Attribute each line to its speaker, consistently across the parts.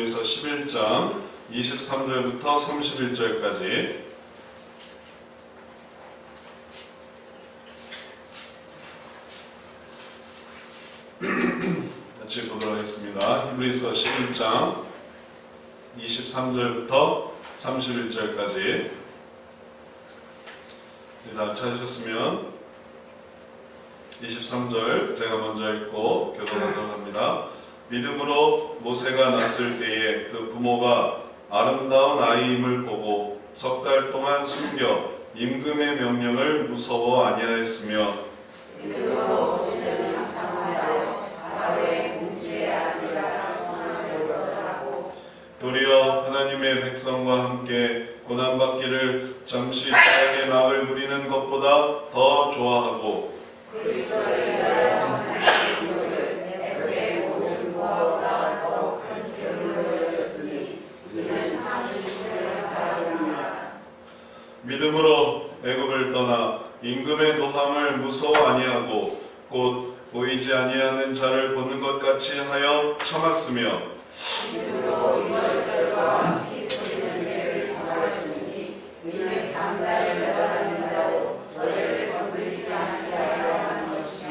Speaker 1: 히브리서 11장 23절부터 31절까지 같이 보도록 하겠습니다. 히브리서 11장 23절부터 31절까지 다 찾으셨으면 23절 제가 먼저 읽고 교독하도록 합니다. 믿음으로 모세가 났을 때에 그 부모가 아름다운 아이임을 보고 석 달 동안 숨겨 임금의 명령을 무서워 아니하였으며
Speaker 2: 믿음으로 모세는 장사하여 바로의 공주의 아들이라 하고
Speaker 1: 도리어 하나님의 백성과 함께 고난받기를 잠시 땅의 낙을 누리는 것보다 더 좋아하고
Speaker 2: 그리스도를 위하여 하나님의 공로를 애굽의 모든 부하보다 더 큰 재물로 여겼으니 이는 상주심을 바라옵니다.
Speaker 1: 믿음으로 애굽을 떠나 임금의 노함을 무서워 아니하고 곧 보이지 아니하는 자를 보는 것 같이 하여 참았으며
Speaker 2: 믿음으로 유월절과 피 뿌리는 예를 정하였으니 이는 장자를 매달하는 자로 저희를 건드리지 않게 하려 하는 것이며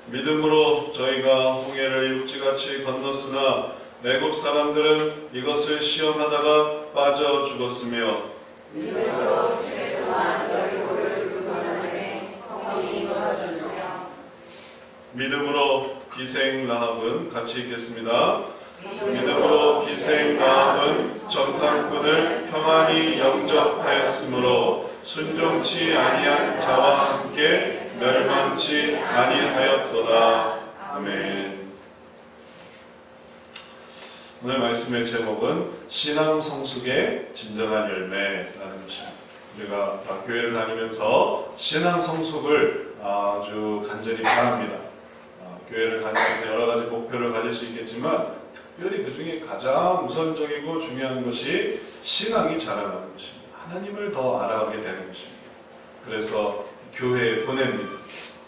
Speaker 1: 믿음으로 저희가 홍해를 육지같이 건넜으나 애굽 사람들은 이것을 시험하다가 빠져 죽었으며
Speaker 2: 믿음으로 7일 동안 여리고를 불건하에 성이 이루어졌으며
Speaker 1: 믿음으로 기생 라합은 같이 읽겠습니다. 믿음으로 기생 라합은 정탐꾼을 평안히 영접하였으므로 순종치 아니한 자와 함께 멸망치 아니하였도다. 아멘. 오늘 말씀의 제목은 신앙 성숙의 진정한 열매라는 것입니다. 우리가 교회를 다니면서 신앙 성숙을 아주 간절히 바랍니다. 교회를 다니면서 여러 가지 목표를 가질 수 있겠지만 특별히 그 중에 가장 우선적이고 중요한 것이 신앙이 자라나는 것입니다. 하나님을 더 알아가게 되는 것입니다. 그래서 교회에 보냅니다.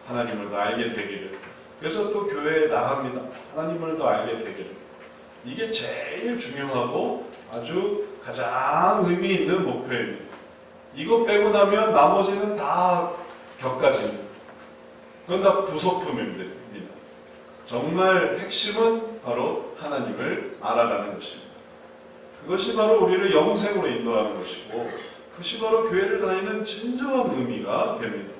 Speaker 1: 하나님을 더 알게 되기를. 그래서 또 교회에 나갑니다. 하나님을 더 알게 되기를. 이게 제일 중요하고 아주 가장 의미 있는 목표입니다. 이거 빼고 나면 나머지는 다 격가집니다. 그건 다 부속품입니다. 정말 핵심은 바로 하나님을 알아가는 것입니다. 그것이 바로 우리를 영생으로 인도하는 것이고 그것이 바로 교회를 다니는 진정한 의미가 됩니다.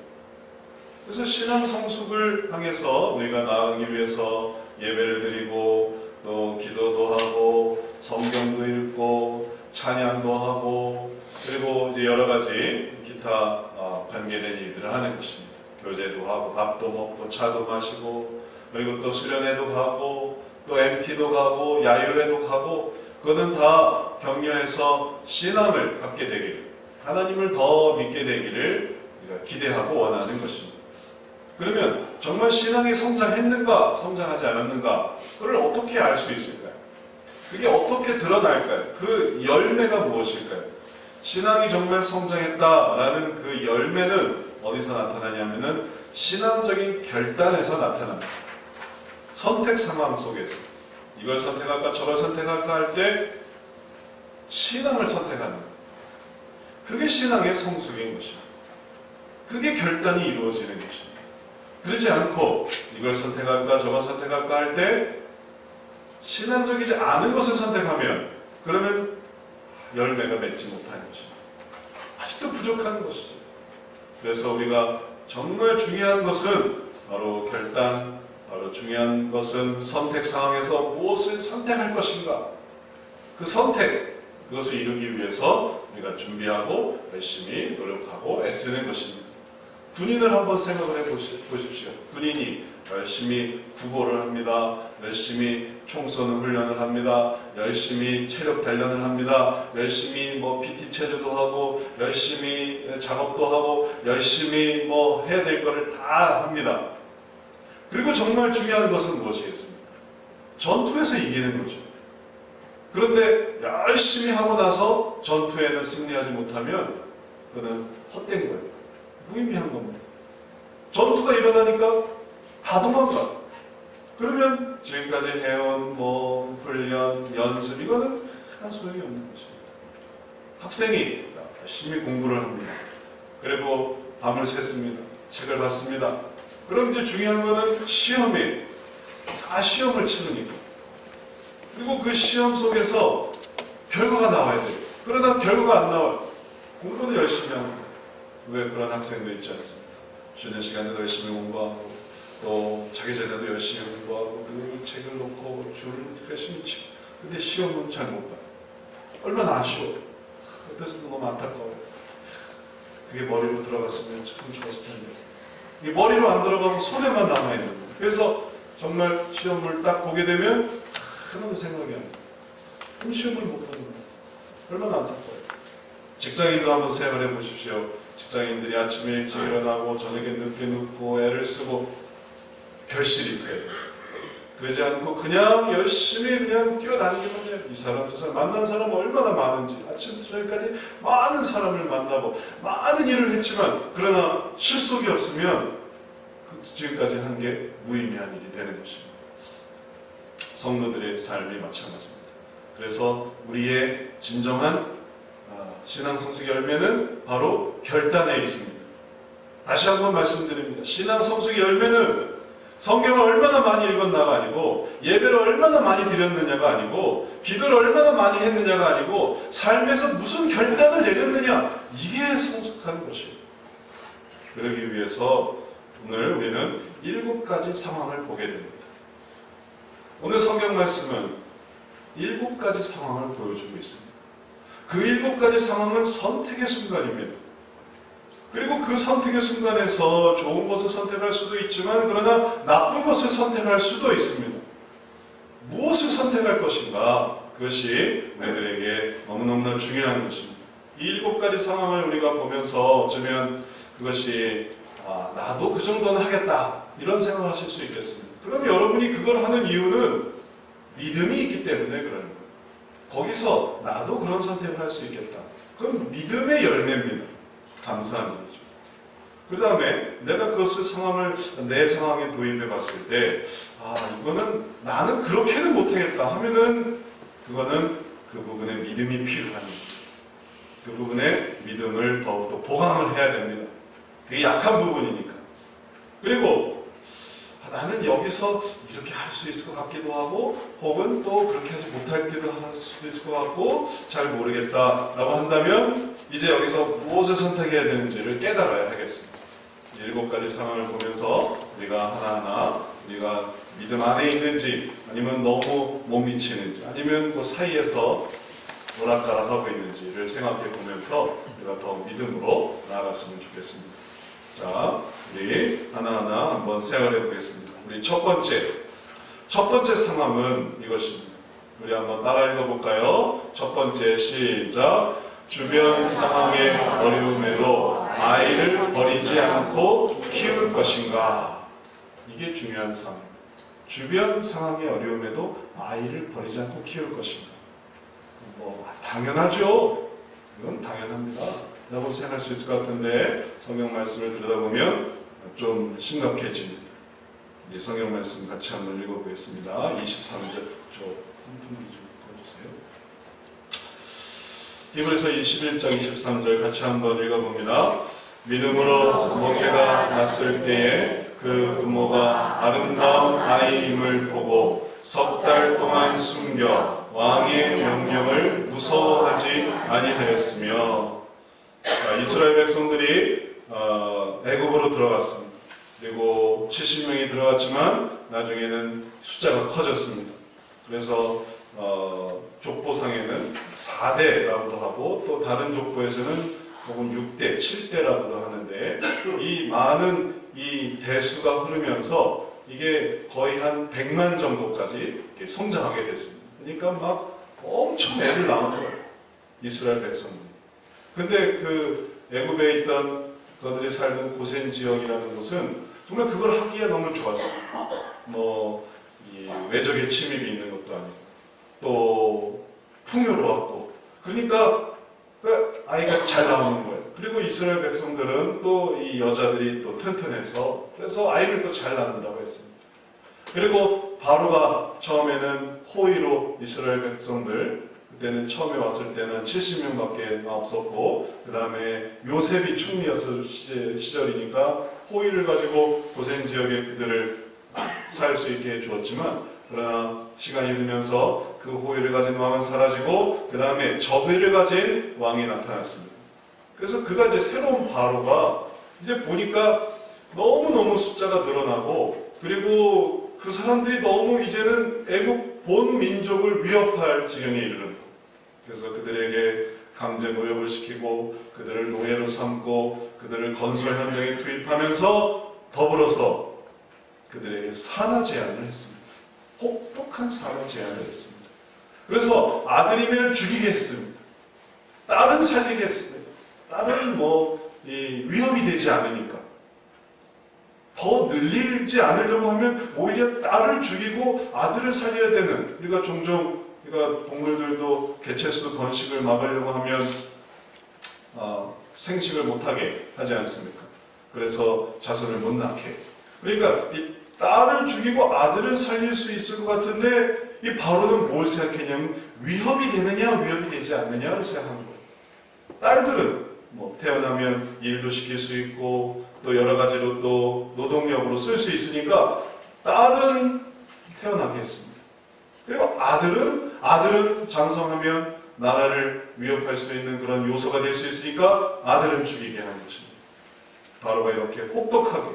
Speaker 1: 그래서 신앙 성숙을 향해서 우리가 나아가기 위해서 예배를 드리고 또 기도도 하고 성경도 읽고 찬양도 하고 그리고 이제 여러 가지 기타 관계된 일들을 하는 것입니다. 교제도 하고 밥도 먹고 차도 마시고 그리고 또 수련회도 가고 또 MT도 가고 야유회도 가고 그거는 다 격려해서 신앙을 갖게 되기를 하나님을 더 믿게 되기를 우리가 기대하고 원하는 것입니다. 그러면 정말 신앙이 성장했는가 성장하지 않았는가 그걸 어떻게 알 수 있을까요? 그게 어떻게 드러날까요? 그 열매가 무엇일까요? 신앙이 정말 성장했다라는 그 열매는 어디서 나타나냐면은 신앙적인 결단에서 나타납니다. 선택 상황 속에서 이걸 선택할까 저걸 선택할까 할 때 신앙을 선택하는 것. 그게 신앙의 성숙인 것입니다. 그게 결단이 이루어지는 것입니다. 그러지 않고 이걸 선택할까 저걸 선택할까 할 때 신앙적이지 않은 것을 선택하면 그러면 열매가 맺지 못하는 것입니다. 아직도 부족한 것이죠. 그래서 우리가 정말 중요한 것은 바로 결단 바로 중요한 것은 선택 상황에서 무엇을 선택할 것인가 그 선택 그것을 이루기 위해서 우리가 준비하고 열심히 노력하고 애쓰는 것입니다. 군인을 한번 생각을 해보십시오. 군인이 열심히 구보를 합니다. 열심히 총 쏘는 훈련을 합니다. 열심히 체력 단련을 합니다. 열심히 PT 체조도 하고 열심히 작업도 하고 열심히 해야 될 거를 다 합니다. 그리고 정말 중요한 것은 무엇이겠습니까? 전투에서 이기는 거죠. 그런데 열심히 하고 나서 전투에는 승리하지 못하면 그거는 헛된 거예요. 무의미한 겁니다. 전투가 일어나니까 다 도망가. 그러면 지금까지 해온 뭐 훈련, 연습 이거는 하나 소용이 없는 것입니다. 학생이 열심히 공부를 합니다. 그리고 밤을 샜습니다. 책을 봤습니다. 그럼 이제 중요한 거는 시험이에요. 다 시험을 치르니까. 그리고 그 시험 속에서 결과가 나와야 돼요. 그러나 결과가 안 나와요. 공부는 열심히 합니다. 왜 그런 학생도 있지 않습니까? 쉬는 시간에도 열심히 공부하고 또 자기 전에도 열심히 공부하고 늘 책을 놓고 줄을 열심히 치고 근데 시험은 잘 못 봐요. 얼마나 아쉬워요. 그래서 너무 안타까워요. 그게 머리로 들어갔으면 참 좋았을 텐데 이게 머리로 안 들어가고 손에만 남아있는 거예요. 그래서 정말 시험을 딱 보게 되면 하나도 생각이 안 나요. 그럼 시험을 못 보는 거예요. 얼마나 안타까워요. 직장인도 한번 생각을 해보십시오. 직장인들이 아침에 일찍 일어나고 저녁에 늦게 눕고 애를 쓰고 결실이 있어야 돼요. 그러지 않고 그냥 열심히 그냥 뛰어다니기만 해요. 이 사람 저 사람 만난 사람은 얼마나 많은지 아침부터 저녁까지 많은 사람을 만나고 많은 일을 했지만 그러나 실속이 없으면 지금까지 한 게 무의미한 일이 되는 것입니다. 성도들의 삶이 마찬가지입니다. 그래서 우리의 진정한 신앙 성숙의 열매는 바로 결단에 있습니다. 다시 한번 말씀드립니다. 신앙 성숙의 열매는 성경을 얼마나 많이 읽었나가 아니고 예배를 얼마나 많이 드렸느냐가 아니고 기도를 얼마나 많이 했느냐가 아니고 삶에서 무슨 결단을 내렸느냐 이게 성숙한 것이에요. 그러기 위해서 오늘 우리는 7가지 상황을 보게 됩니다. 오늘 성경 말씀은 7가지 상황을 보여주고 있습니다. 그 7가지 상황은 선택의 순간입니다. 그리고 그 선택의 순간에서 좋은 것을 선택할 수도 있지만 그러나 나쁜 것을 선택할 수도 있습니다. 무엇을 선택할 것인가? 그것이 우리들에게 너무너무나 중요한 것입니다. 이 7가지 상황을 우리가 보면서 어쩌면 그것이 나도 그 정도는 하겠다 이런 생각을 하실 수 있겠습니다. 그럼 여러분이 그걸 하는 이유는 믿음이 있기 때문에 그런 거예요. 거기서 나도 그런 선택을 할 수 있겠다. 그건 믿음의 열매입니다. 감사한 일이죠. 그 다음에 내가 그것을 내 상황에 도입해 봤을 때 이거는 나는 그렇게는 못하겠다 하면은 그거는 그 부분에 믿음이 필요합니다. 그 부분에 믿음을 더욱더 보강을 해야 됩니다. 그게 약한 부분이니까. 그리고 나는 여기서 이렇게 할 수 있을 것 같기도 하고 혹은 또 그렇게 하지 못하기도 할 수도 있을 것 같고 잘 모르겠다라고 한다면 이제 여기서 무엇을 선택해야 되는지를 깨달아야 하겠습니다. 7가지 상황을 보면서 우리가 하나하나 우리가 믿음 안에 있는지 아니면 너무 못 미치는지 아니면 그 사이에서 오락가락하고 있는지를 생각해 보면서 우리가 더 믿음으로 나아갔으면 좋겠습니다. 자, 우리 하나하나 한번 생각해 보겠습니다. 우리 첫 번째 상황은 이것입니다. 우리 한번 따라 읽어볼까요? 첫 번째 시작. 주변 상황의 어려움에도 아이를 버리지 않고 키울 것인가? 이게 중요한 상황입니다. 주변 상황의 어려움에도 아이를 버리지 않고 키울 것인가? 당연하죠. 이건 당연합니다. 라고 생각할 수 있을 것 같은데 성경 말씀을 들여다보면 좀 심각해집니다. 이 성경 말씀 같이 한번 읽어보겠습니다. 23절 한 분이 좀 꺼주세요. 히브리서 21장 23절 같이 한번 읽어봅니다. 믿음으로 모세가 났을 때에 그 부모가 아름다운 아이임을 보고 석 달 동안 숨겨 왕의 명령을 무서워하지 아니하였으며 이스라엘 백성들이 애굽으로 들어갔습니다. 그리고 70명이 들어갔지만 나중에는 숫자가 커졌습니다. 그래서 족보상에는 4대라고도 하고 또 다른 족보에서는 혹은 6대, 7대라고도 하는데 이 많은 이 대수가 흐르면서 이게 거의 한 100만 정도까지 성장하게 됐습니다. 그러니까 막 엄청 애를 낳은 거예요. 이스라엘 백성들. 근데 그 애굽에 있던 그들이 살던 고센 지역이라는 곳은 정말 그걸 하기에 너무 좋았어요. 이 외적의 침입이 있는 것도 아니고 또 풍요로웠고 그러니까 그 아이가 잘 나오는 거예요. 그리고 이스라엘 백성들은 또 이 여자들이 또 튼튼해서 그래서 아이를 또 잘 낳는다고 했습니다. 그리고 바로가 처음에는 호의로 이스라엘 백성들, 그때는 처음에 왔을 때는 70명밖에 없었고, 그 다음에 요셉이 총리였을 시절이니까 호의를 가지고 고센 지역에 그들을 살 수 있게 해주었지만, 그러나 시간이 흐르면서 그 호의를 가진 왕은 사라지고, 그 다음에 저배를 가진 왕이 나타났습니다. 그래서 그가 이제 새로운 바로가 이제 보니까 너무너무 숫자가 늘어나고, 그리고 그 사람들이 너무 이제는 애국 본 민족을 위협할 지경에 이르는 거예요. 그래서 그들에게 강제 노역을 시키고 그들을 노예로 삼고 그들을 건설 현장에 투입하면서 더불어서 그들에게 산화 제한을 했습니다. 혹독한 산화 제한을 했습니다. 그래서 아들이면 죽이게 했습니다. 딸은 살리게 했습니다. 딸은 위협이 되지 않으니까. 더 늘리지 않으려고 하면 오히려 딸을 죽이고 아들을 살려야 되는, 우리가 종종 동물들도 개체수 번식을 막으려고 하면 생식을 못하게 하지 않습니까? 그래서 자손을 못 낳게. 그러니까 이 딸을 죽이고 아들을 살릴 수 있을 것 같은데, 이 바로는 뭘 생각했냐면 위협이 되느냐 위협이 되지 않느냐를 생각한 거예요. 딸들은 태어나면 일도 시킬 수 있고 또 여러 가지로 또 노동력으로 쓸 수 있으니까 딸은 태어나게 했습니다. 그리고 아들은 장성하면 나라를 위협할 수 있는 그런 요소가 될 수 있으니까 아들은 죽이게 하는 것입니다. 바로가 이렇게 혹독하게,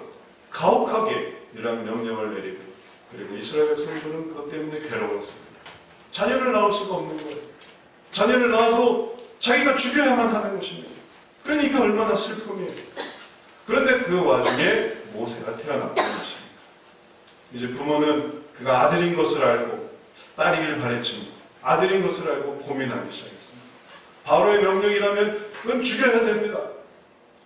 Speaker 1: 가혹하게 이런 명령을 내리고, 그리고 이스라엘 백성들은 그것 때문에 괴로웠습니다. 자녀를 낳을 수가 없는 거예요. 자녀를 낳아도 자기가 죽여야만 하는 것입니다. 그러니까 얼마나 슬픔이에요. 그런데 그 와중에 모세가 태어났다는 것입니다. 이제 부모는 그가 아들인 것을 알고 딸이길 바랬지만 아들인 것을 알고 고민하기 시작했습니다. 바로의 명령이라면 그건 죽여야 됩니다.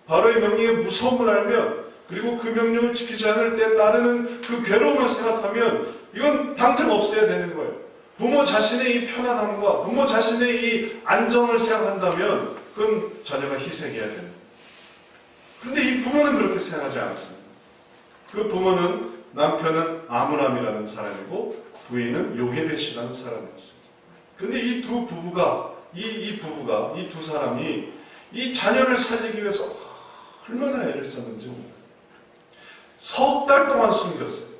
Speaker 1: 바로의 명령의 무서움을 알면, 그리고 그 명령을 지키지 않을 때 따르는 그 괴로움을 생각하면 이건 당장 없애야 되는 거예요. 부모 자신의 이 편안함과 부모 자신의 이 안정을 생각한다면 그건 자녀가 희생해야 됩니다. 그런데 이 부모는 그렇게 생각하지 않았습니다. 그 부모는, 남편은 아므람이라는 사람이고 부인은 요게벳이라는 사람이었습니다. 근데 이 두 부부가, 이 두 사람이 이 자녀를 살리기 위해서 얼마나 애를 썼는지 몰라요. 석 달 동안 숨겼어요.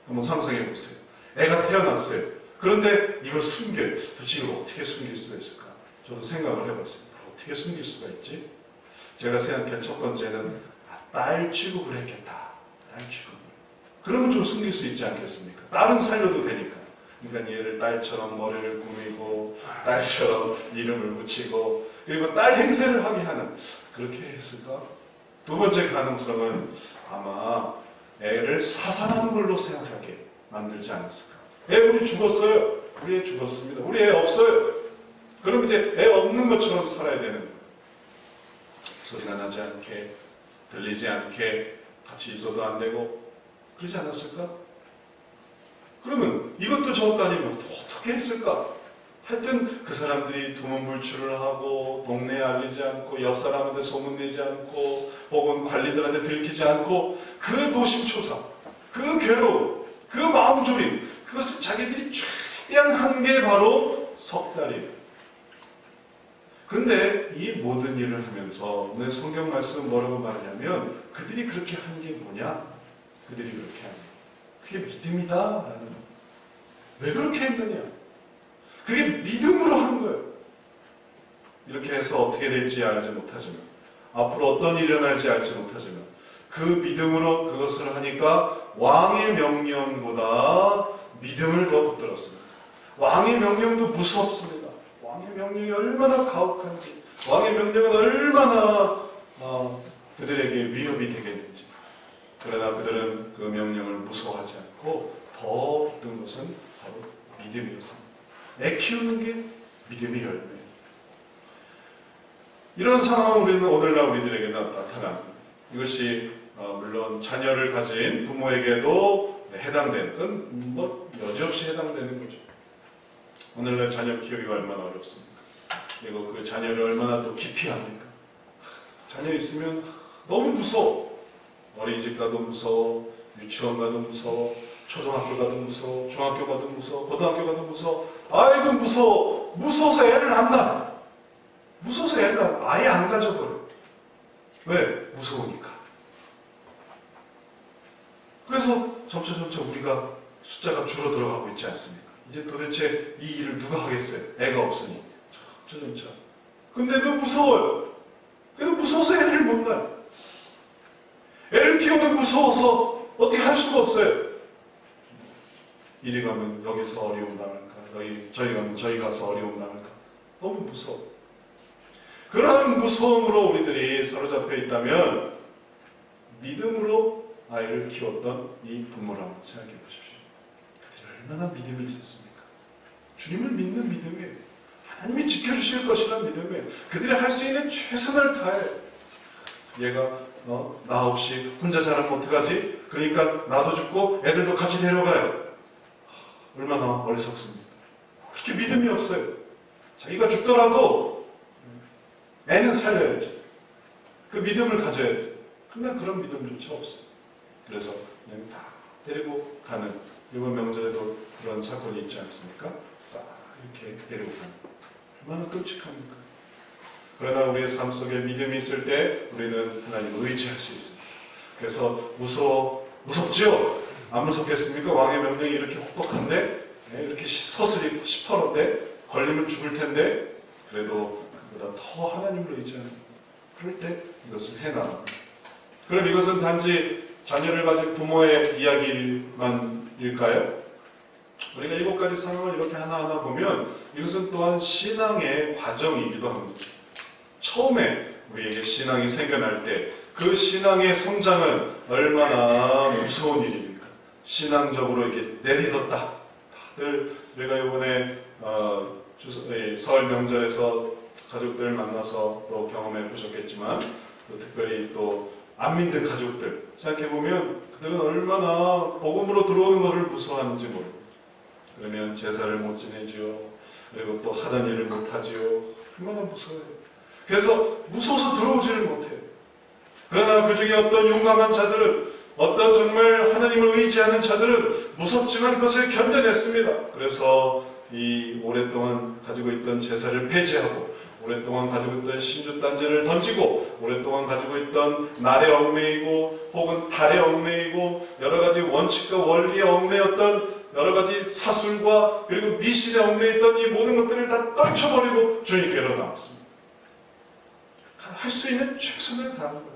Speaker 1: 한번 상상해 보세요. 애가 태어났어요. 그런데 이걸 숨겨요. 도대체 이걸 어떻게 숨길 수가 있을까? 저도 생각을 해봤어요. 어떻게 숨길 수가 있지? 제가 생각한 첫 번째는 딸 취급을 했겠다. 딸 취급을. 그러면 좀 숨길 수 있지 않겠습니까? 딸은 살려도 되니까. 그러니까 얘를 딸처럼 머리를 꾸미고 딸처럼 이름을 붙이고 그리고 딸 행세를 하게 하는, 그렇게 했을까? 두 번째 가능성은 아마 애를 사살하는 걸로 생각하게 만들지 않았을까? 애 우리 죽었어요. 우리 애 죽었습니다. 우리 애 없어요. 그럼 이제 애 없는 것처럼 살아야 되는 거예요. 소리가 나지 않게, 들리지 않게, 같이 있어도 안 되고, 그러지 않았을까? 그러면 이것도 저것도 아니면 어떻게 했을까? 하여튼 그 사람들이 두문불출을 하고 동네에 알리지 않고 옆 사람한테 소문내지 않고 혹은 관리들한테 들키지 않고 그 노심초사, 그 괴로움, 그 마음졸임, 그것을 자기들이 최대한 한 게 바로 석 달이에요. 근데 이 모든 일을 하면서 오늘 성경 말씀은 뭐라고 말하냐면 그들이 그렇게 한 게 뭐냐? 그들이 그렇게 한 게 그게 믿음이다 라는 거예요. 왜 그렇게 했느냐? 그게 믿음으로 한 거예요. 이렇게 해서 어떻게 될지 알지 못하지만, 앞으로 어떤 일이 일어날지 알지 못하지만 그 믿음으로 그것을 하니까 왕의 명령보다 믿음을 더 붙들었습니다. 왕의 명령도 무섭습니다. 왕의 명령이 얼마나 가혹한지, 왕의 명령은 얼마나 그들에게 위협이 되겠는지. 그러나 그들은 그 명령을 무서워하지 않고 더 붙든 것은 바로 믿음이었습니다. 애 키우는 게 믿음의 열매예요. 이런 상황은 우리는 오늘날 우리들에게 나타납니다. 이것이 물론 자녀를 가진 부모에게도 해당되는, 그건 여지없이 해당되는 거죠. 오늘날 자녀 키우기가 얼마나 어렵습니까? 그리고 그 자녀를 얼마나 또 기피합니까? 자녀 있으면 너무 무서워. 어린이집 가도 무서워, 유치원 가도 무서워, 초등학교 가도 무서워, 중학교 가도 무서워, 고등학교 가도 무서워. 아이고 무서워. 무서워서 애를 안 낳아. 무서워서 애를 아예 안 가져버려. 왜? 무서우니까. 그래서 점차 우리가 숫자가 줄어들어가고 있지 않습니까? 이제 도대체 이 일을 누가 하겠어요? 애가 없으니. 점차. 근데도 무서워요. 그래도 무서워서 애를 못 낳아요. 애를 키우는 무서워서 어떻게 할 수가 없어요. 이리 가면 여기서 어려움 당할까? 저희 가면 저희 가서 어려움 당할까? 너무 무서워. 그런 무서움으로 우리들이 사로잡혀 있다면 믿음으로 아이를 키웠던 이 부모를 한번 생각해 보십시오. 그들이 얼마나 믿음이 있었습니까? 주님을 믿는 믿음이에요. 하나님이 지켜주실 것이라는 믿음이에요. 그들이 할 수 있는 최선을 다해. 얘가 나 없이 혼자 자라면 어떡하지? 그러니까 나도 죽고 애들도 같이 데려가요. 얼마나 어리석습니까? 그렇게 믿음이 없어요. 자기가 죽더라도 애는 살려야지. 그 믿음을 가져야지. 그러나 그런 믿음조차 없어요. 그래서 그냥 다 데리고 가는, 이번 명절에도 그런 사건이 있지 않습니까? 싹 이렇게 데리고 가는. 얼마나 끔찍합니까? 그러나 우리의 삶 속에 믿음이 있을 때 우리는 하나님을 의지할 수 있습니다. 그래서 무섭죠? 안 무섭겠습니까? 왕의 명령이 이렇게 혹독한데, 이렇게 서슬이 시퍼런데, 걸리면 죽을 텐데, 그래도 그보다 더 하나님을 의지하는, 그럴 때 이것을 해나갑니다. 그럼 이것은 단지 자녀를 가진 부모의 이야기만일까요? 우리가 7가지 상황을 이렇게 하나하나 보면 이것은 또한 신앙의 과정이기도 합니다. 처음에 우리에게 신앙이 생겨날 때 그 신앙의 성장은 얼마나 무서운 일입니까? 신앙적으로 이렇게 내딛었다. 다들 우리가 이번에 설 명절에서 가족들 만나서 또 경험해 보셨겠지만, 또 특별히 또 안 믿는 가족들 생각해보면 그들은 얼마나 복음으로 들어오는 것을 무서워하는지 모릅니다. 그러면 제사를 못 지내지요. 그리고 또 하던 일을 못하지요. 얼마나 무서워요. 그래서 무서워서 들어오지를 못해요. 그러나 그 중에 어떤 용감한 자들은, 어떤 정말 하나님을 의지하는 자들은 무섭지만 그것을 견뎌냈습니다. 그래서 이 오랫동안 가지고 있던 제사를 폐지하고, 오랫동안 가지고 있던 신주단제를 던지고, 오랫동안 가지고 있던 날에 얽매이고 혹은 달에 얽매이고 여러 가지 원칙과 원리에 얽매였던 여러 가지 사술과 그리고 미신에 얽매있던 이 모든 것들을 다 떨쳐버리고 주님께로 나왔습니다. 할 수 있는 최선을 다하는 거예요.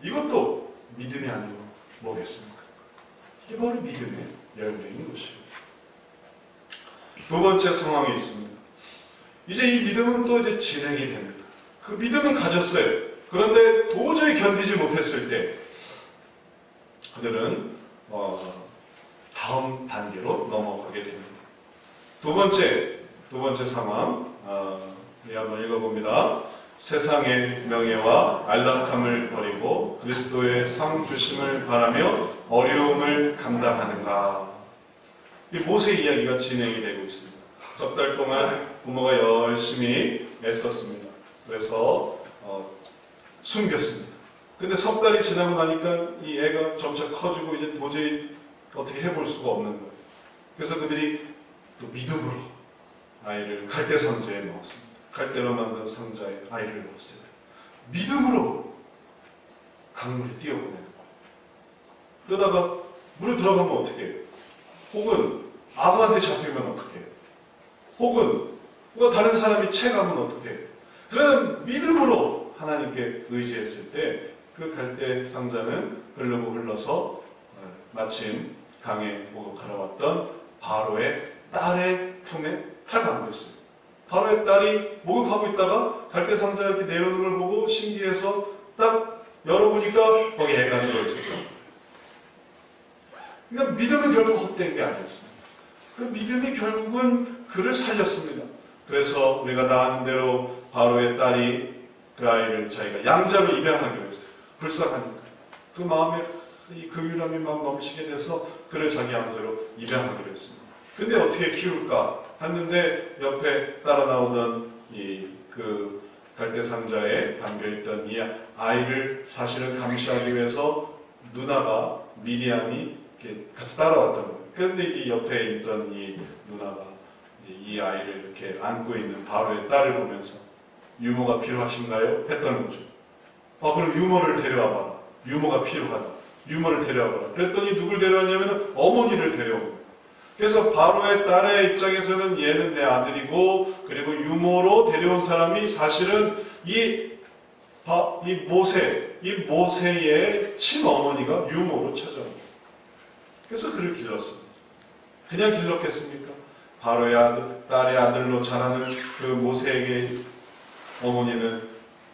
Speaker 1: 이것도 믿음이 아니고 뭐겠습니까? 이게 바로 믿음의 열매인 것이에요. 두 번째 상황이 있습니다. 이제 이 믿음은 또 이제 진행이 됩니다. 그 믿음은 가졌어요. 그런데 도저히 견디지 못했을 때 그들은 다음 단계로 넘어가게 됩니다. 두 번째 상황, 우리 한번 읽어봅니다. 세상의 명예와 안락함을 버리고 그리스도의 상 주심을 바라며 어려움을 감당하는가. 이 모세 이야기가 진행이 되고 있습니다. 석 달 동안 부모가 열심히 애썼습니다. 그래서 숨겼습니다. 근데 석 달이 지나고 나니까 이 애가 점차 커지고 이제 도저히 어떻게 해볼 수가 없는 거예요. 그래서 그들이 또 믿음으로 아이를 갈대 상자에 넣었습니다. 갈대로 만든 상자에 아이를 넣었어요. 믿음으로 강물에 뛰어보내는 거예요. 그러다가 물에 들어가면 어떻게 해요? 혹은 악어한테 잡히면 어떻게 해요? 혹은 다른 사람이 채가면 어떻게 해요? 그러나 믿음으로 하나님께 의지했을 때 그 갈대 상자는 흐르고 흘러서 마침 강에 목욕하러 왔던 바로의 딸의 품에 탁 안겼어요. 바로의 딸이 목욕하고 있다가 갈대 상자 이렇게 내려오는 걸 보고 신기해서 딱 열어보니까 거기 애가 들어있었어요. 그러니까 믿음은 결국 헛된 게 아니었어요. 그 믿음이 결국은 그를 살렸습니다. 그래서 우리가 다 아는 대로 바로의 딸이 그 아이를 자기가 양자로 입양하기로 했어요. 불쌍하니까. 그 마음에 이 긍휼함이 막 넘치게 돼서 그를 자기 양자로 입양하기로 했습니다. 근데 어떻게 키울까 했는데 옆에 따라 나오던 그 갈대 상자에 담겨있던 이 아이를 사실은 감시하기 위해서 누나가 미리암이 이렇게 같이 따라왔던 거예요. 그런데 이 옆에 있던 이 누나가 이 아이를 이렇게 안고 있는 바로의 딸을 보면서 유모가 필요하신가요? 했던 거죠. 그럼 유모를 데려와봐라. 유모가 필요하다. 유모를 데려와봐라. 그랬더니 누굴 데려왔냐면 어머니를 데려온 거예요. 그래서 바로의 딸의 입장에서는 얘는 내 아들이고, 그리고 유모로 데려온 사람이 사실은 이 모세의 친어머니가 유모로 찾아옵니다. 그래서 그를 길렀습니다. 그냥 길렀겠습니까? 바로의 딸의 아들로 자라는 그 모세에게 어머니는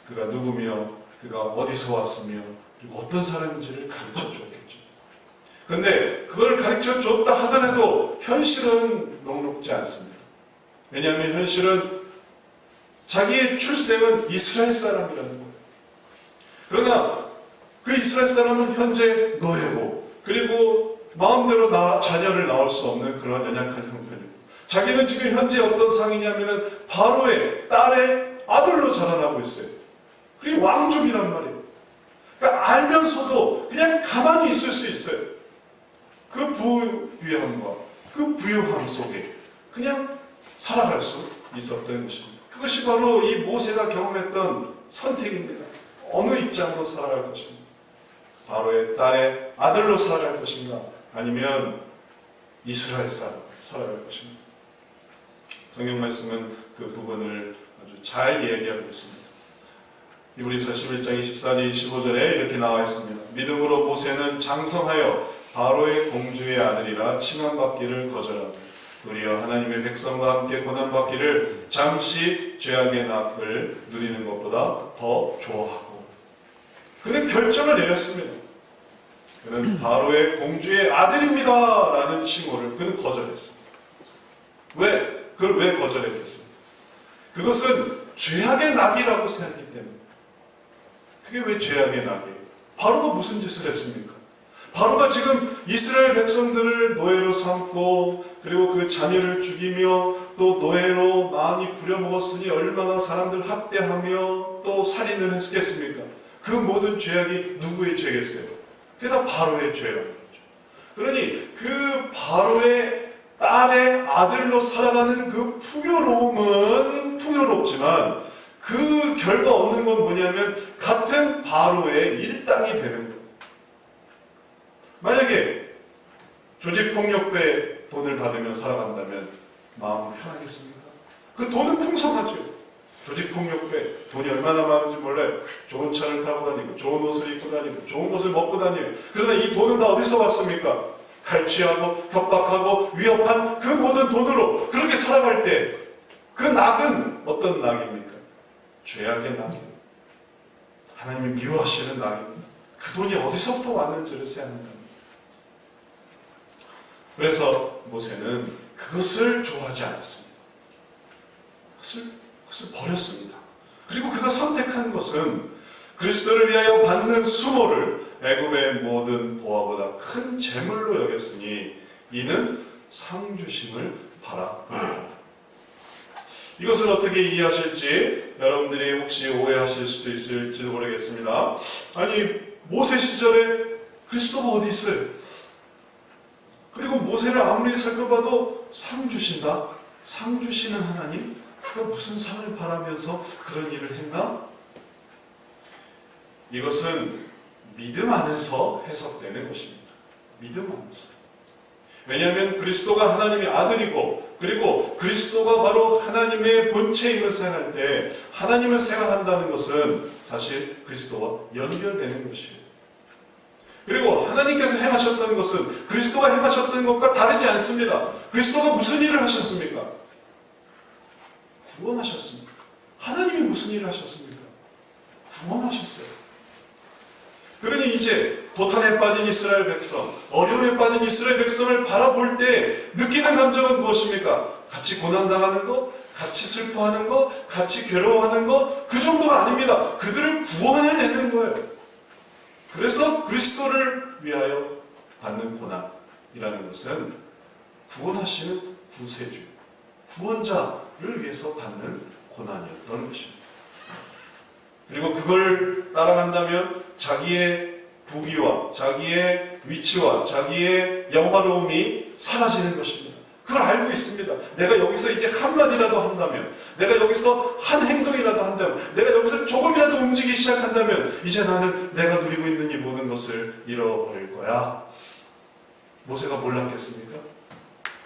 Speaker 1: 그가 누구며 그가 어디서 왔으며 그리고 어떤 사람인지를 가르쳐 줬겠죠. 그런데 그걸 가르쳐 줬다 하더라도 현실은 녹록지 않습니다. 왜냐하면 현실은 자기의 출생은 이스라엘 사람이라는 거예요. 그러나 그 이스라엘 사람은 현재 노예고, 그리고 마음대로 자녀를 낳을 수 없는 그런 연약한 형편이고, 자기는 지금 현재 어떤 상이냐면은 바로의 딸의 아들로 자라나고 있어요. 그리고 왕족이란 말이에요. 그러니까 알면서도 그냥 가만히 있을 수 있어요. 그 부유함과 그 부유함 속에 그냥 살아갈 수 있었던 것입니다. 그것이 바로 이 모세가 경험했던 선택입니다. 어느 입장으로 살아갈 것인가? 바로의 딸의 아들로 살아갈 것인가? 아니면 이스라엘 사람으로 살아갈 것인가? 성경 말씀은 그 부분을 아주 잘 이야기하고 있습니다. 히브리서 11장 24절 25절에 이렇게 나와 있습니다. 믿음으로 모세는 장성하여 바로의 공주의 아들이라 칭함받기를 거절하고 도리어 하나님의 백성과 함께 고난받기를 잠시 죄악의 낙을 누리는 것보다 더 좋아하고, 그는 결정을 내렸습니다. 그는 바로의 공주의 아들입니다 라는 칭호를 그는 거절했습니다. 왜? 그걸 왜 거절했겠습니까? 그것은 죄악의 낙이라고 생각했기 때문에. 그게 왜 죄악의 낙이에요? 바로가 무슨 짓을 했습니까? 바로가 지금 이스라엘 백성들을 노예로 삼고, 그리고 그 자녀를 죽이며 또 노예로 많이 부려먹었으니 얼마나 사람들 학대하며 또 살인을 했겠습니까? 그 모든 죄악이 누구의 죄겠어요? 그게 다 바로의 죄라는 거죠. 그러니 그 바로의 딸의 아들로 살아가는 그 풍요로움은 풍요롭지만 그 결과 얻는 건 뭐냐면 같은 바로의 일당이 되는 거예요. 만약에 조직폭력배 돈을 받으며 살아간다면 마음이 편하겠습니까? 그 돈은 풍성하죠. 조직폭력배 돈이 얼마나 많은지 몰라요. 좋은 차를 타고 다니고 좋은 옷을 입고 다니고 좋은 것을 먹고 다니고, 그러나 이 돈은 다 어디서 왔습니까? 갈취하고 협박하고 위협한 그 모든 돈으로 그렇게 살아갈 때 그 낙은 어떤 낙입니까? 죄악의 낙이에요. 하나님이 미워하시는 낙입니다. 그 돈이 어디서부터 왔는지를 생각합니다. 그래서 모세는 그것을 좋아하지 않았습니다. 그것을 버렸습니다. 그리고 그가 선택한 것은 그리스도를 위하여 받는 수모를 애굽의 모든 보화보다 큰 재물로 여겼으니 이는 상주심을 바라봅니다. 이것을 어떻게 이해하실지 여러분들이 혹시 오해하실 수도 있을지도 모르겠습니다. 아니, 모세 시절에 그리스도가 어디 있어요? 그리고 모세를 아무리 살펴봐도 상 주신다? 상 주시는 하나님? 그가 무슨 상을 바라면서 그런 일을 했나? 이것은 믿음 안에서 해석되는 것입니다. 믿음 안에서. 왜냐하면 그리스도가 하나님의 아들이고, 그리고 그리스도가 바로 하나님의 본체임을 생각할 때 하나님을 생각한다는 것은 사실 그리스도와 연결되는 것이에요. 그리고 하나님께서 행하셨던 것은 그리스도가 행하셨던 것과 다르지 않습니다. 그리스도가 무슨 일을 하셨습니까? 구원하셨습니다. 하나님이 무슨 일을 하셨습니까? 구원하셨어요. 그러니 이제 도탄에 빠진 이스라엘 백성, 어려움에 빠진 이스라엘 백성을 바라볼 때 느끼는 감정은 무엇입니까? 같이 고난당하는 것, 같이 슬퍼하는 것, 같이 괴로워하는 것, 그 정도가 아닙니다. 그들을 구원해내는 거예요. 그래서 그리스도를 위하여 받는 고난이라는 것은 구원하시는 구세주, 구원자를 위해서 받는 고난이었던 것입니다. 그리고 그걸 따라간다면 자기의 부귀와 자기의 위치와 자기의 영화로움이 사라지는 것입니다. 그걸 알고 있습니다. 내가 여기서 이제 한마디라도 한다면, 내가 여기서 한 행동이라도 한다면, 내가 여기서 조금이라도 움직이기 시작한다면 이제 나는 내가 누리고 있는 이 모든 것을 잃어버릴 거야. 모세가 몰랐겠습니까?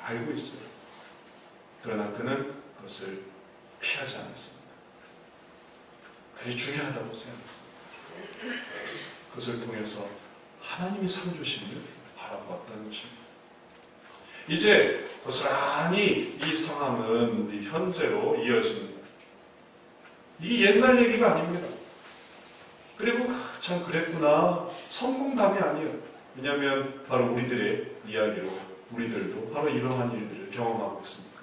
Speaker 1: 알고 있어요. 그러나 그는 그것을 피하지 않았습니다. 그게 중요하다고 생각했습니다. 그것을 통해서 하나님이 상 주심을 바라보았다는 것입니다. 이제 고스란히 이 상황은 우리 현재로 이어집니다. 이게 옛날 얘기가 아닙니다. 그리고 참 그랬구나. 성공담이 아니에요. 왜냐하면 바로 우리들의 이야기로 우리들도 바로 이러한 일들을 경험하고 있습니다.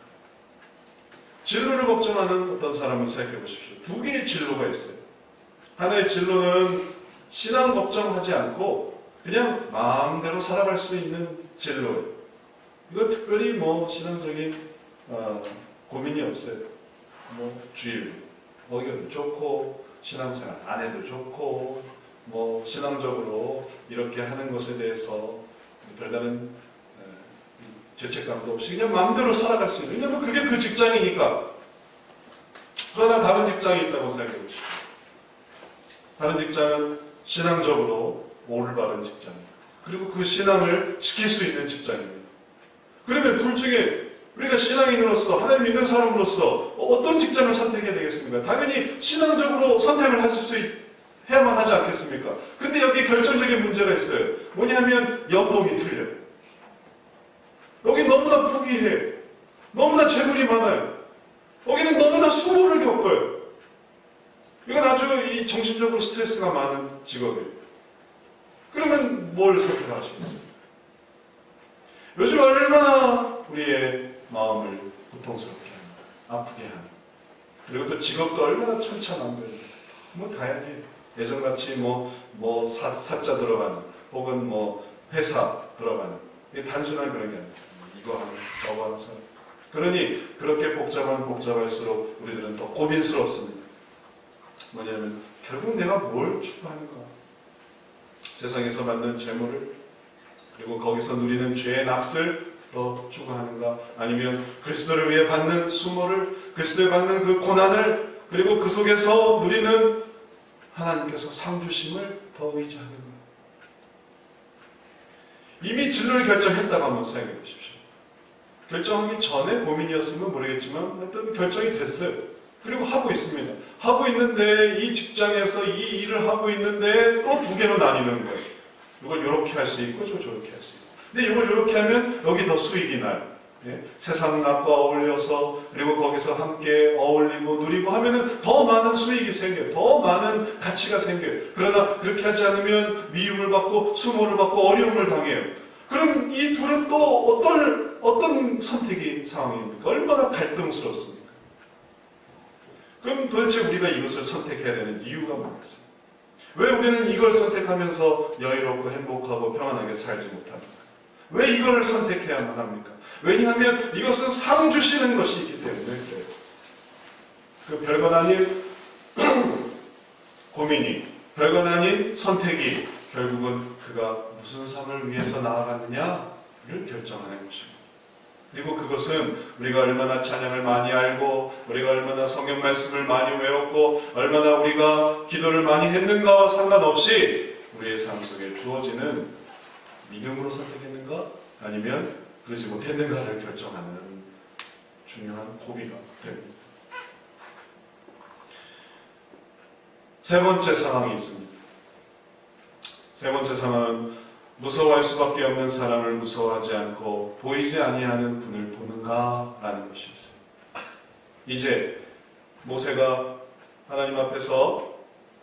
Speaker 1: 진로를 걱정하는 어떤 사람을 생각해 보십시오. 두 개의 진로가 있어요. 하나의 진로는 신앙 걱정하지 않고 그냥 마음대로 살아갈 수 있는 진로예요. 이건 특별히 뭐 신앙적인 고민이 없어요. 뭐 주일 먹여도 좋고 신앙생활 안 해도 좋고 뭐 신앙적으로 이렇게 하는 것에 대해서 별다른 죄책감도 없이 그냥 마음대로 살아갈 수 있는. 왜냐하면 그게 그 직장이니까. 그러나 다른 직장이 있다고 생각해 보십시오. 다른 직장은 신앙적으로 올바른 직장입니다. 그리고 그 신앙을 지킬 수 있는 직장입니다. 그러면 둘 중에 우리가 신앙인으로서 하나님 믿는 사람으로서 어떤 직장을 선택해야 되겠습니까? 당연히 신앙적으로 선택을 해야만 하지 않겠습니까? 근데 여기 결정적인 문제가 있어요. 뭐냐면 연봉이 틀려요. 여기 너무나 부귀해. 너무나 재물이 많아요. 여기는 너무나 수고를 겪어요. 이건 아주 이 정신적으로 스트레스가 많은 직업이에요. 그러면 뭘 선택하시겠습니까? 요즘 얼마나 우리의 마음을 고통스럽게 합니다. 아프게 하는. 그리고 또 직업도 얼마나 천차만별입니다. 뭐 다양해요. 예전같이 사자 들어가는 혹은 회사 들어가는 이게 단순한 그런 게 아니에요. 이거 하는 저거 하는 사람. 그러니 그렇게 복잡할수록 우리들은 더 고민스럽습니다. 뭐냐면 결국 내가 뭘 추구하는가? 세상에서 받는 재물을 그리고 거기서 누리는 죄의 납을 더 추구하는가? 아니면 그리스도를 위해 받는 수모를, 그리스도에 받는 그 고난을, 그리고 그 속에서 누리는 하나님께서 상 주심을 더 의지하는가? 이미 진로를 결정했다고 한번 생각해 보십시오. 결정하기 전에 고민이었으면 모르겠지만 하여튼 결정이 됐어요. 그리고 하고 있습니다. 하고 있는데 이 직장에서 이 일을 하고 있는데 또 두 개로 나뉘는 거예요. 이걸 이렇게 할 수 있고 저렇게 할 수 있고. 근데 이걸 이렇게 하면 여기 더 수익이 나요. 예? 세상 낙과 어울려서 그리고 거기서 함께 어울리고 누리고 하면은 더 많은 수익이 생겨요. 더 많은 가치가 생겨요. 그러나 그렇게 하지 않으면 미움을 받고 수모를 받고 어려움을 당해요. 그럼 이 둘은 또 어떤 선택이 상황입니까? 얼마나 갈등스럽습니까? 그럼 도대체 우리가 이것을 선택해야 되는 이유가 뭐겠어요? 왜 우리는 이걸 선택하면서 여유롭고 행복하고 평안하게 살지 못합니까? 왜 이걸 선택해야만 합니까? 왜냐하면 이것은 상 주시는 것이 있기 때문에 그래요. 그 별것 아닌 고민이, 별것 아닌 선택이 결국은 그가 무슨 상을 위해서 나아갔느냐를 결정하는 것입니다. 그리고 그것은 우리가 얼마나 찬양을 많이 알고 우리가 얼마나 성경 말씀을 많이 외웠고 얼마나 우리가 기도를 많이 했는가와 상관없이 우리의 삶 속에 주어지는 믿음으로 선택했는가 아니면 그러지 못했는가를 결정하는 중요한 고비가 됩니다. 세 번째 상황이 있습니다. 세 번째 상황은 무서워할 수밖에 없는 사람을 무서워하지 않고 보이지 아니하는 분을 보는가라는 것이었어요. 이제 모세가 하나님 앞에서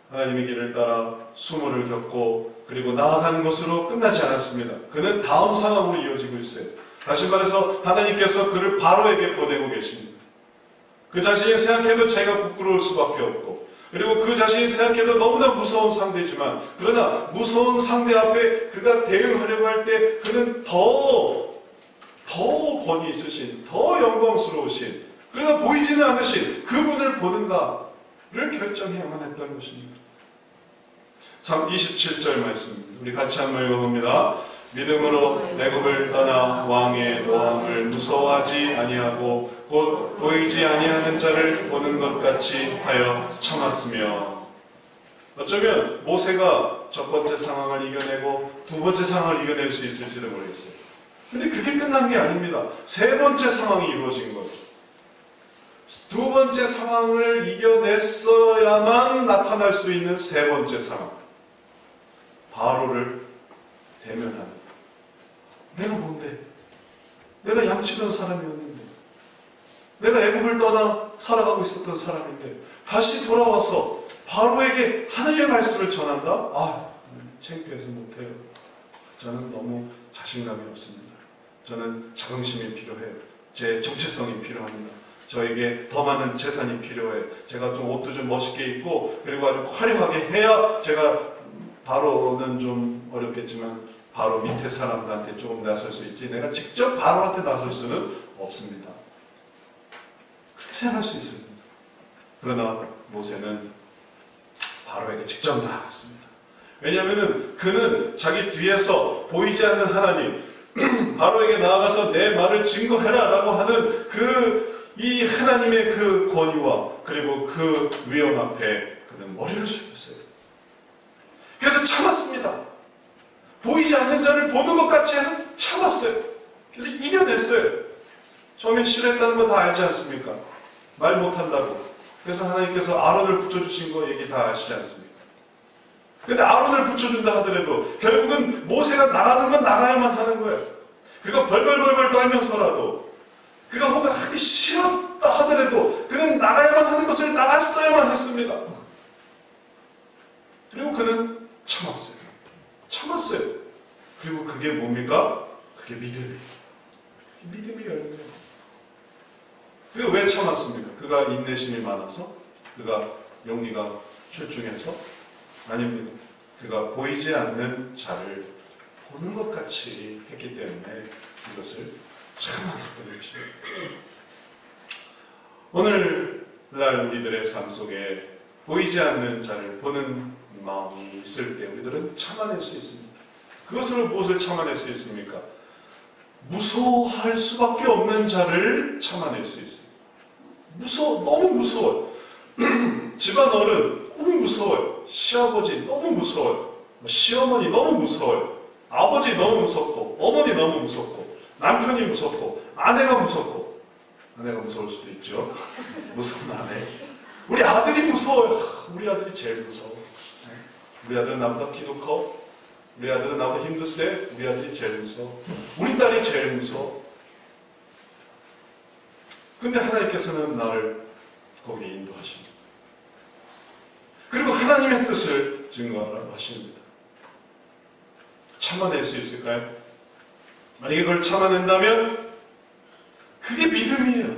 Speaker 1: 하나님의 길을 따라 수모를 겪고 그리고 나아가는 것으로 끝나지 않았습니다. 그는 다음 상황으로 이어지고 있어요. 다시 말해서 하나님께서 그를 바로에게 보내고 계십니다. 그 자신이 생각해도 자기가 부끄러울 수밖에 없고 그리고 그 자신이 생각해도 너무나 무서운 상대지만 그러나 무서운 상대 앞에 그가 대응하려고 할 때 그는 더 권위 있으신 더 영광스러우신 그러나 보이지는 않으신 그분을 보는가를 결정해야만 했던 것입니다. 참 27절 말씀입니다. 우리 같이 한번 읽어봅니다. 믿음으로 애굽을 떠나 왕의 노함을 무서워하지 아니하고 곧 보이지 아니하는 자를 보는 것 같이 하여 참았으며. 어쩌면 모세가 첫 번째 상황을 이겨내고 두 번째 상황을 이겨낼 수 있을지도 모르겠어요. 근데 그게 끝난 게 아닙니다. 세 번째 상황이 이루어진 거예요. 두 번째 상황을 이겨냈어야만 나타날 수 있는 세 번째 상황. 바로를 대면하는. 내가 뭔데? 내가 양치던 사람이었는데, 내가 애굽을 떠나 살아가고 있었던 사람인데 다시 돌아와서 바로에게 하나님의 말씀을 전한다? 아, 창피해서 못해요. 저는 너무 자신감이 없습니다. 저는 자긍심이 필요해요. 제 정체성이 필요합니다. 저에게 더 많은 재산이 필요해요. 제가 좀 옷도 좀 멋있게 입고 그리고 아주 화려하게 해야 제가 바로는 좀 어렵겠지만 바로 밑에 사람들한테 조금 나설 수 있지, 내가 직접 바로한테 나설 수는 없습니다. 그렇게 생각할 수 있습니다. 그러나 모세는 바로에게 직접 나아갔습니다. 왜냐하면 그는 자기 뒤에서 보이지 않는 하나님, 바로에게 나아가서 내 말을 증거해라 라고 하는 이 하나님의 그 권위와 그리고 그 위험 앞에 그는 머리를 숙였어요. 그래서 참았습니다. 보이지 않는 자를 보는 것 같이 해서 참았어요. 그래서 이겨냈어요. 처음엔 싫어했다는 거 다 알지 않습니까? 말 못한다고. 그래서 하나님께서 아론을 붙여주신 거 얘기 다 아시지 않습니까? 근데 아론을 붙여준다 하더라도 결국은 모세가 나가는 건 나가야만 하는 거예요. 그가 벌벌벌벌 떨면서라도, 그가 혹은 하기 싫었다 하더라도 그는 나가야만 하는 것을 나갔어야만 했습니다. 그리고 그는 참았어요. 참았어요. 그리고 그게 뭡니까? 그게 믿음이에요. 믿음이 열매예요. 그가 왜 참았습니까? 그가 인내심이 많아서? 그가 용기가 출중해서? 아닙니다. 그가 보이지 않는 자를 보는 것 같이 했기 때문에 이것을 참아냈던 것이에요. 오늘날 우리들의 삶 속에 보이지 않는 자를 보는 마음이 있을 때 우리들은 참아낼 수 있습니다. 그것으로 무엇을 참아낼 수 있습니까? 무서워할 수밖에 없는 자를 참아낼 수 있어요. 너무 무서워요. 집안 어른 너무 무서워요. 시아버지 너무 무서워요. 시어머니 너무 무서워요. 아버지 너무 무섭고, 어머니 너무 무섭고, 남편이 무섭고, 아내가 무섭고. 아내가 무서울 수도 있죠. 무서운 아내. 우리 아들이 무서워요. 우리 아들이 제일 무서워. 우리 아들은 나보다 키도 커. 우리 아들은 나보다 힘도 세. 우리 아들이 제일 무서워. 우리 딸이 제일 무서워. 근데 하나님께서는 나를 거기 인도하십니다. 그리고 하나님의 뜻을 증거하라고 하십니다. 참아낼 수 있을까요? 만약에 그걸 참아낸다면 그게 믿음이에요.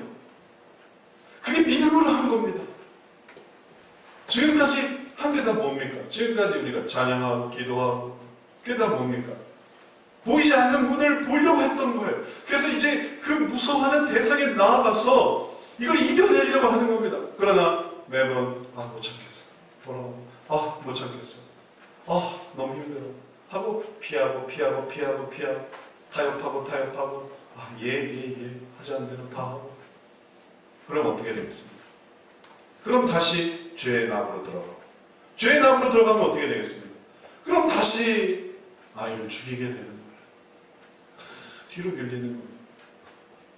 Speaker 1: 그게 믿음으로 한 겁니다. 지금까지 한 게 다 뭡니까? 지금까지 우리가 찬양하고 기도하고 그게 다 뭡니까? 보이지 않는 분을 보려고 했던 거예요. 그래서 이제 그 무서워하는 대상에 나아가서 이걸 이겨내려고 하는 겁니다. 그러나 매번 못 참겠어. 돌아오고 못 참겠어. 너무 힘들어. 하고 피하고 타협하고 하지 않는 대로 다 하고. 그럼 어떻게 되겠습니까? 그럼 다시 죄의 낙으로 들어가고, 죄의 낙으로 들어가면 어떻게 되겠습니까? 그럼 다시 아이를 죽이게 되는 거예요. 뒤로 밀리는 거예요.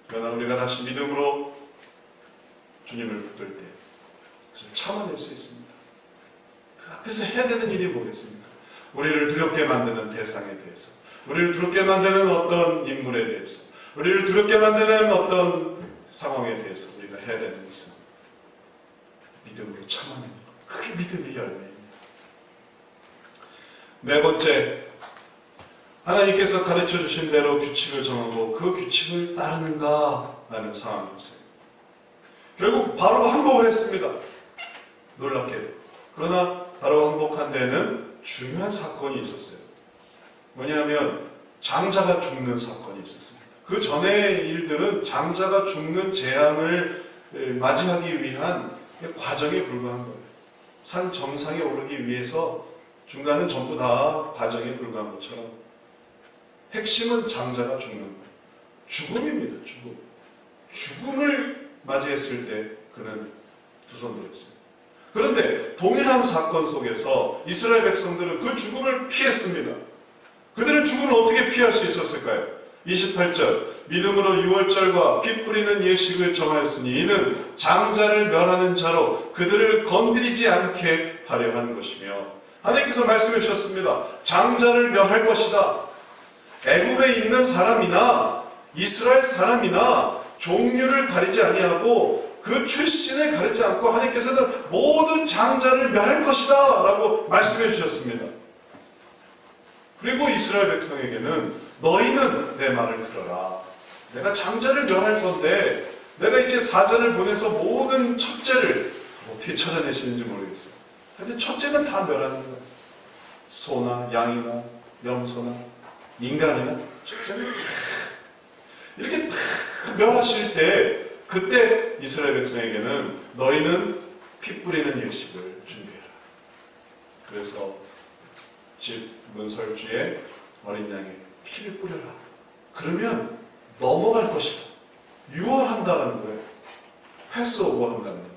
Speaker 1: 그러나 우리가 다시 믿음으로 주님을 붙들 때 그것을 참아낼 수 있습니다. 그 앞에서 해야 되는 일이 뭐겠습니까? 우리를 두렵게 만드는 대상에 대해서, 우리를 두렵게 만드는 어떤 인물에 대해서, 우리를 두렵게 만드는 어떤 상황에 대해서 우리가 해야 되는 것은 믿음으로 참아내는 것. 그게 믿음의 열매입니다. 네 번째, 하나님께서 가르쳐 주신 대로 규칙을 정하고 그 규칙을 따르는가 라는 상황이었어요. 결국 바로가 항복을 했습니다. 놀랍게도. 그러나 바로가 항복한 데에는 중요한 사건이 있었어요. 뭐냐면 장자가 죽는 사건이 있었습니다. 그 전의 일들은 장자가 죽는 재앙을 맞이하기 위한 과정에 불과한 거예요. 산 정상에 오르기 위해서 중간은 전부 다 과정에 불과한 것처럼 핵심은 장자가 죽는 거예요. 죽음입니다. 죽음. 죽음을 맞이했을 때 그는 두 손 들었어요. 그런데 동일한 사건 속에서 이스라엘 백성들은 그 죽음을 피했습니다. 그들은 죽음을 어떻게 피할 수 있었을까요? 28절 믿음으로 유월절과 피 뿌리는 예식을 정하였으니 이는 장자를 멸하는 자로 그들을 건드리지 않게 하려 한 것이며 하나님께서 말씀해 주셨습니다. 장자를 멸할 것이다. 애굽에 있는 사람이나 이스라엘 사람이나 종류를 가리지 아니하고 그 출신을 가리지 않고 하나님께서는 모든 장자를 멸할 것이다 라고 말씀해 주셨습니다. 그리고 이스라엘 백성에게는 너희는 내 말을 들어라. 내가 장자를 멸할 건데 내가 이제 사자를 보내서 모든 첫째를 어떻게 찾아내시는지 모르겠어요. 하여튼 첫째는 다 멸하는 거예요. 소나 양이나 염소나 인간이나 첫째는 이렇게 다 멸하실 때 그때 이스라엘 백성에게는 너희는 피 뿌리는 예식을 준비해라. 그래서 집 문설주에 어린 양의 피를 뿌려라. 그러면 넘어갈 것이다. 유월한다는 거예요. 패스오버 한다는 거예요.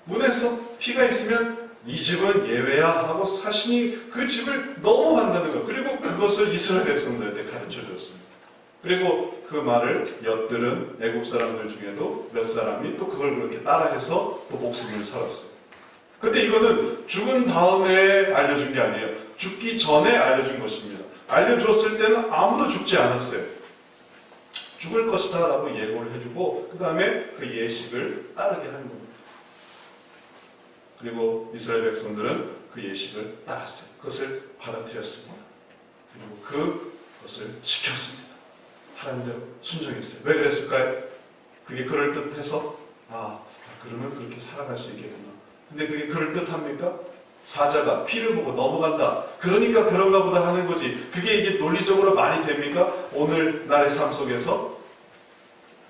Speaker 1: 문에서 피가 있으면 이 집은 예외야 하고 사신이 그 집을 넘어간다는 거예요. 그리고 그것을 이스라엘 백성들한테 가르쳐 줬습니다. 그리고 그 말을 엿들은 애국 사람들 중에도 몇 사람이 또 그걸 그렇게 따라해서 또 목숨을 살았어요. 근데 이거는 죽은 다음에 알려준 게 아니에요. 죽기 전에 알려준 것입니다. 알려줬을 때는 아무도 죽지 않았어요. 죽을 것이다 라고 예고를 해주고 그 다음에 그 예식을 따르게 하는 겁니다. 그리고 이스라엘 백성들은 그 예식을 따랐어요. 그것을 받아들였습니다. 그리고 그것을 지켰습니다. 하라는 대로 순종했어요. 왜 그랬을까요? 그게 그럴듯해서 그러면 그렇게 살아갈 수 있겠구나. 근데 그게 그럴듯합니까? 사자가 피를 보고 넘어간다. 그러니까 그런가 보다 하는 거지. 그게 이게 논리적으로 말이 됩니까? 오늘날의 삶 속에서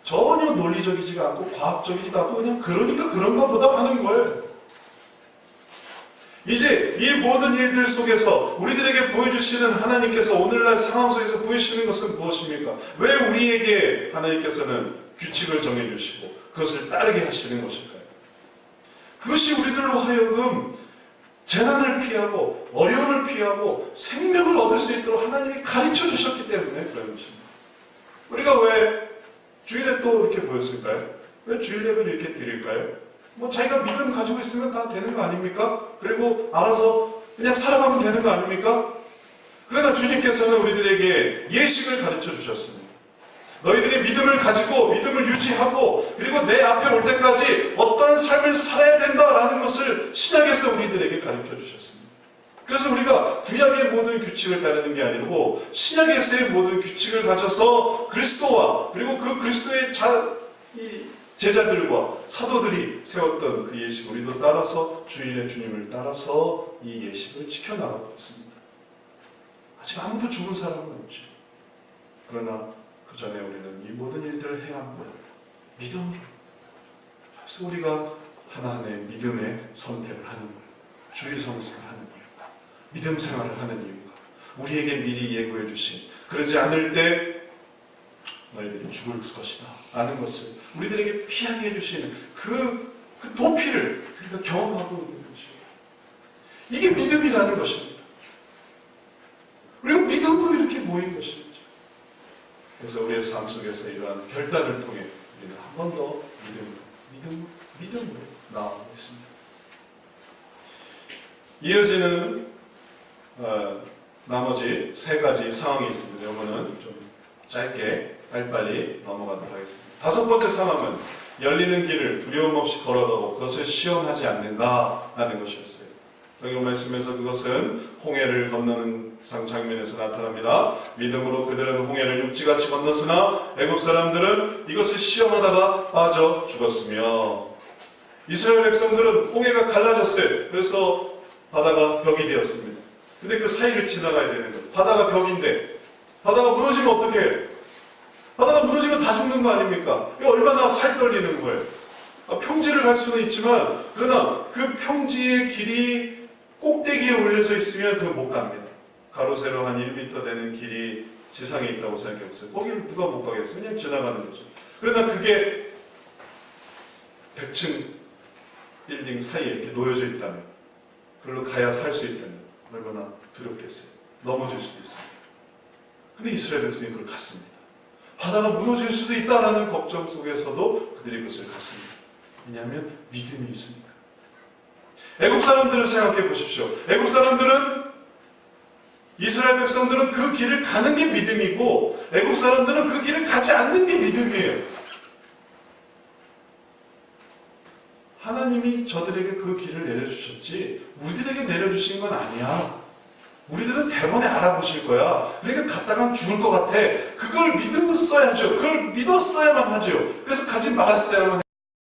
Speaker 1: 전혀 논리적이지가 않고 과학적이지도 않고 그냥 그러니까 그런가 보다 하는 거예요. 이제 이 모든 일들 속에서 우리들에게 보여주시는 하나님께서 오늘날 상황 속에서 보여주시는 것은 무엇입니까? 왜 우리에게 하나님께서는 규칙을 정해주시고 그것을 따르게 하시는 것일까요? 그것이 우리들로 하여금 재난을 피하고 어려움을 피하고 생명을 얻을 수 있도록 하나님이 가르쳐 주셨기 때문에 그런 것입니다. 우리가 왜 주일에 또 이렇게 보였을까요? 왜 주일 예배를 이렇게 드릴까요? 자기가 믿음 가지고 있으면 다 되는 거 아닙니까? 그리고 알아서 그냥 살아가면 되는 거 아닙니까? 그러나 주님께서는 우리들에게 예식을 가르쳐 주셨습니다. 너희들이 믿음을 가지고 믿음을 유지하고 그리고 내 앞에 올 때까지 어떠한 삶을 살아야 된다라는 것을 신약에서 우리들에게 가르쳐 주셨습니다. 그래서 우리가 구약의 모든 규칙을 따르는 게 아니고 신약에서의 모든 규칙을 가져서 그리스도와 그리고 그 그리스도의 제자들과 사도들이 세웠던 그 예식 우리도 따라서 주일의 주님을 따라서 이 예식을 지켜나가고 있습니다. 아직 아무도 죽은 사람은 없죠. 그러나 그 전에 우리는 이 모든 일들을 해야 합니다. 믿음으로. 그래서 우리가 하나님의 믿음의 선택을 하는 거예요. 주일 성수를 하는 이유가, 믿음 생활을 하는 이유가 우리에게 미리 예고해 주신 그러지 않을 때 너희들이 죽을 것이다 라는 것을 우리들에게 피하게 해주시는 그 도피를 우리가 경험하고 있는 것이에요. 이게 믿음이라는 것입니다. 우리가 믿음으로 이렇게 모인 것입니다. 그래서 우리의 삶 속에서 이러한 결단을 통해 우리는 한 번 더 믿음으로 나아가고 있습니다. 이어지는 나머지 세 가지 상황이 있습니다. 이거는 좀 짧게 빨리빨리 넘어가도록 하겠습니다. 다섯 번째 상황은 열리는 길을 두려움 없이 걸어가고 그것을 시험하지 않는다라는 것이었어요. 성경 말씀에서 그것은 홍해를 건너는 장면에서 나타납니다. 믿음으로 그들은 홍해를 육지같이 건넜으나 애국 사람들은 이것을 시험하다가 빠져 죽었으며 이스라엘 백성들은 홍해가 갈라졌어요. 그래서 바다가 벽이 되었습니다. 근데 그 사이를 지나가야 되는 거예요. 바다가 벽인데 바다가 무너지면 어떻게 해요? 바다가 무너지면 다 죽는 거 아닙니까? 이거 얼마나 살 떨리는 거예요. 평지를 갈 수는 있지만 그러나 그 평지의 길이 꼭대기에 올려져 있으면 그 못 갑니다. 가로 세로 한 1m 되는 길이 지상에 있다고 생각해보세요. 거기를 누가 못 가겠어요? 그냥 지나가는 거죠. 그러나 그게 100층 빌딩 사이에 이렇게 놓여져 있다면, 그걸로 가야 살 수 있다면 얼마나 두렵겠어요. 넘어질 수도 있습니다. 근데 이스라엘 백성이 그걸 갔습니다. 바다가 무너질 수도 있다라는 걱정 속에서도 그들이 그것을 갔습니다. 왜냐하면 믿음이 있으니까. 애국 사람들을 생각해 보십시오. 애국 사람들은, 이스라엘 백성들은 그 길을 가는 게 믿음이고, 애국 사람들은 그 길을 가지 않는 게 믿음이에요. 하나님이 저들에게 그 길을 내려주셨지 우리들에게 내려주신 건 아니야. 우리들은 대번에 알아보실 거야. 그러니까 갔다간 죽을 것 같아. 그걸 믿었어야죠. 그걸 믿었어야만 하죠. 그래서 가지 말았어야만